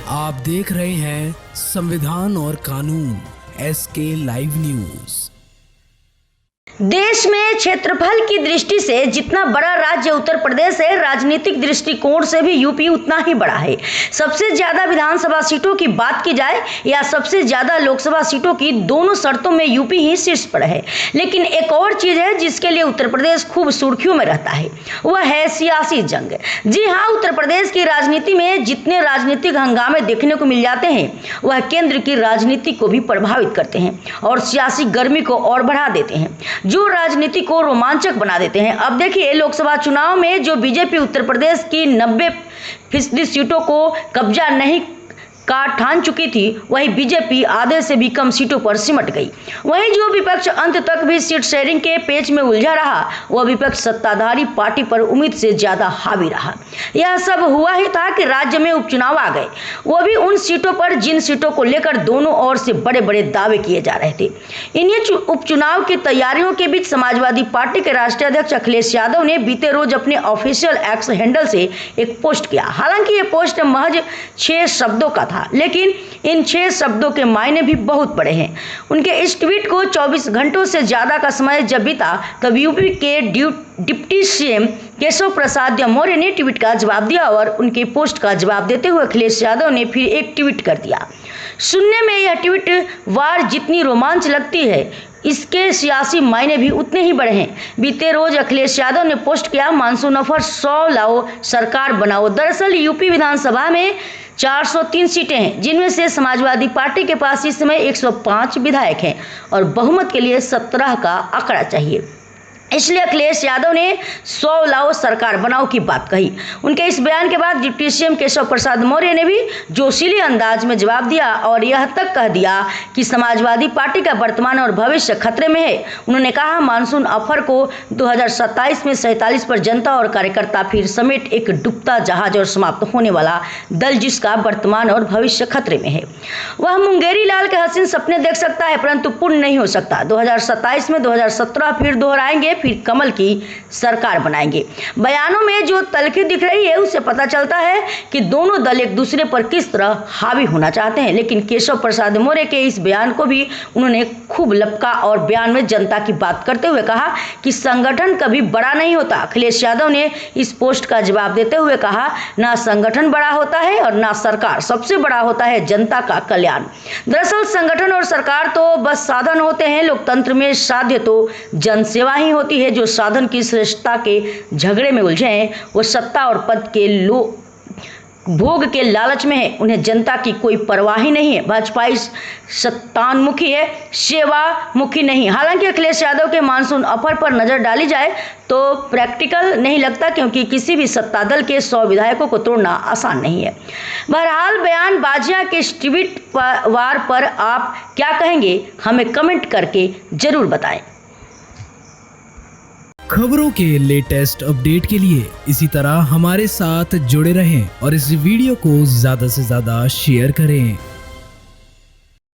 आप देख रहे हैं संविधान और कानून SK लाइव न्यूज। देश में क्षेत्रफल की दृष्टि से जितना बड़ा राज्य उत्तर प्रदेश है, राजनीतिक दृष्टिकोण से भी यूपी उतना ही बड़ा है। सबसे ज्यादा विधानसभा सीटों की बात की जाए या सबसे ज्यादा लोकसभा सीटों की, दोनों शर्तों में यूपी ही शीर्ष पर है। लेकिन एक और चीज है जिसके लिए उत्तर प्रदेश खूब सुर्खियों में रहता है, वह है सियासी जंग। जी हाँ, उत्तर प्रदेश की राजनीति में जितने राजनीतिक हंगामे देखने को मिल जाते हैं, वह केंद्र की राजनीति को भी प्रभावित करते हैं और सियासी गर्मी को और बढ़ा देते हैं, जो राजनीति को रोमांचक बना देते हैं। अब देखिए, लोकसभा चुनाव में जो बीजेपी उत्तर प्रदेश की 90% सीटों को कब्जा नहीं का ठान चुकी थी, वही बीजेपी आधे से भी कम सीटों पर सिमट गई। वहीं जो विपक्ष अंत तक भी सीट शेयरिंग के पेच में उलझा रहा, वह विपक्ष सत्ताधारी पार्टी पर उम्मीद से ज्यादा हावी रहा। यह सब हुआ ही था कि राज्य में उपचुनाव आ गए, वो भी उन सीटों पर जिन सीटों को लेकर दोनों ओर से बड़े बड़े दावे किए जा रहे थे। इन्हीं उपचुनाव की तैयारियों के बीच समाजवादी पार्टी के राष्ट्रीय अध्यक्ष अखिलेश यादव ने बीते रोज अपने ऑफिशियल एक्स हैंडल से एक पोस्ट किया। हालांकि ये पोस्ट महज 6 शब्दों का था, लेकिन इन 6 शब्दों के मायने भी बहुत बड़े हैं। उनके इस ट्वीट को 24 घंटों से ज्यादा का समय जब बीता, तब यूपी के डिप्टी सीएम केशव प्रसाद मौर्य ने ट्वीट का जवाब दिया और उनके पोस्ट का जवाब देते हुए अखिलेश यादव ने फिर एक ट्वीट कर दिया। सुनने में यह ट्वीट वार जितनी रोमांच लगती है, इसके सियासी मायने भी उतने ही बड़े हैं। बीते रोज अखिलेश यादव ने पोस्ट किया, मानसून ऑफर 100 लाओ, सरकार बनाओ। दरअसल यूपी विधानसभा में 403 सीटें हैं, जिनमें से समाजवादी पार्टी के पास इस समय 105 विधायक हैं और बहुमत के लिए 17 का आंकड़ा चाहिए। इसलिए अखिलेश यादव ने 100 लाओ सरकार बनाओ की बात कही। उनके इस बयान के बाद डिप्टी सीएम केशव प्रसाद मौर्य ने भी जोशीले अंदाज में जवाब दिया और यह तक कह दिया कि समाजवादी पार्टी का वर्तमान और भविष्य खतरे में है। उन्होंने कहा, मानसून ऑफर को 2027 में 47 पर जनता और कार्यकर्ता फिर समेट एक डूबता जहाज और समाप्त होने वाला दल, जिसका वर्तमान और भविष्य खतरे में है। वह मुंगेरी लाल के हसीन सपने देख सकता है, परंतु पूर्ण नहीं हो सकता। 2027 में 2017 फिर दोहराएंगे, फिर कमल की सरकार बनाएंगे। बयानों में जो तलखी दिख रही है, उससे पता चलता है कि दोनों दल एक दूसरे पर किस तरह हावी होना चाहते हैं। लेकिन केशव प्रसाद मौर्य के इस बयान को भी उन्होंने खूब लपका और बयान में जनता की बात करते हुए कहा कि संगठन कभी बड़ा नहीं होता। अखिलेश यादव ने इस पोस्ट का जवाब देते हुए कहा, ना संगठन बड़ा होता है और ना सरकार, सबसे बड़ा होता है जनता का कल्याण। दरअसल संगठन और सरकार तो बस साधन होते हैं, लोकतंत्र में साध्य तो जनसेवा ही होती है। जो साधन की श्रेष्ठता के झगड़े में उलझे हैं, वो सत्ता और पद के भोग के लालच में है, उन्हें जनता की कोई परवाह ही नहीं है। भाजपा सत्तान्मुखी है, सेवा मुखी नहीं। हालांकि अखिलेश यादव के मानसून ऑफर पर नजर डाली जाए तो प्रैक्टिकल नहीं लगता, क्योंकि किसी भी सत्ता दल के 100 विधायकों को तोड़ना आसान नहीं है। बहरहाल, बयानबाजियां के ट्वीट वार पर आप क्या कहेंगे, हमें कमेंट करके जरूर बताएं। खबरों के लेटेस्ट अपडेट के लिए इसी तरह हमारे साथ जुड़े रहें और इस वीडियो को ज्यादा से ज्यादा शेयर करें।